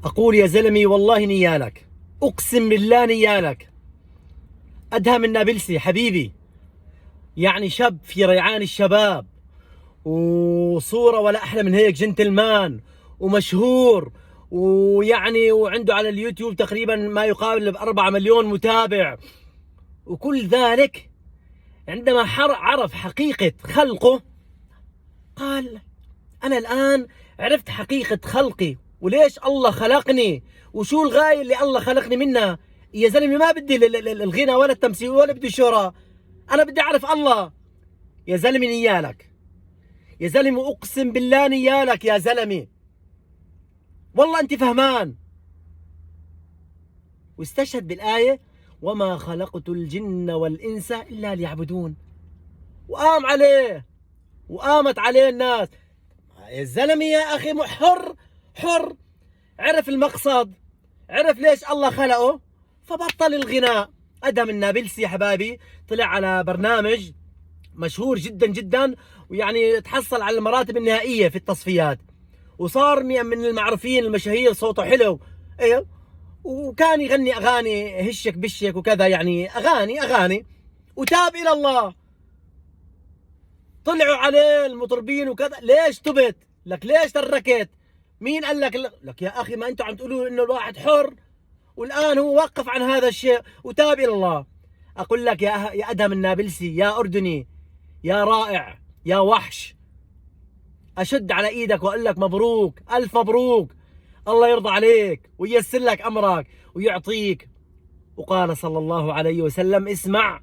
أقول يا زلمي والله نيالك، أقسم بالله نيالك. أدهم النابلسي حبيبي، يعني شاب في ريعان الشباب، وصورة ولا أحلى من هيك، جنتلمان ومشهور، ويعني وعنده على اليوتيوب تقريبا ما يقارب 4 مليون متابع. وكل ذلك عندما عرف حقيقة خلقه قال: أنا الآن عرفت حقيقة خلقي وليش الله خلقني وشو الغاية اللي الله خلقني منها. يا زلمة ما بدي الغنى ولا التمثيل ولا بدي الشهرة، أنا بدي أعرف الله. يا زلمة نيالك، يا زلمة أقسم بالله نيالك يا زلمة، والله أنت فهمان. واستشهد بالآية: وما خلقت الجن والإنس إلا ليعبدون. وقام عليه وقامت عليه الناس. يا الزلمة يا أخي حر، عرف المقصد، عرف ليش الله خلقه، فبطل الغناء. أدهم النابلسي يا حبايبي طلع على برنامج مشهور جدا جدا، ويعني تحصل على المراتب النهائية في التصفيات، وصار من المعروفين المشاهير، صوته حلو. ايوه، وكان يغني اغاني هشك بشك وكذا، يعني اغاني وتاب الى الله. طلعوا عليه المطربين وكذا: ليش تبت؟ لك ليش تركت؟ مين قال لك؟ لك يا اخي ما انتم عم تقولوا انه الواحد حر، والان هو وقف عن هذا الشيء وتاب الى الله. اقول لك يا ادهم النابلسي، يا اردني، يا رائع، يا وحش، اشد على ايدك واقول لك مبروك، الف مبروك، الله يرضى عليك وييسر لك امرك ويعطيك. وقال صلى الله عليه وسلم: اسمع،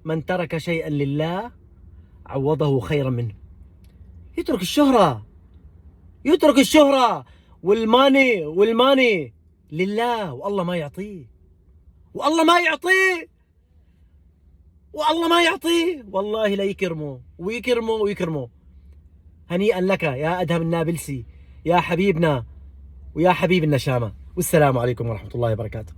من ترك شيئا لله عوضه خيرا منه. يترك الشهرة والماني لله، والله ما يعطيه، والله لا يكرمه. هنيئا لك يا أدهم النابلسي، يا حبيبنا ويا حبيب النشامة. والسلام عليكم ورحمة الله وبركاته.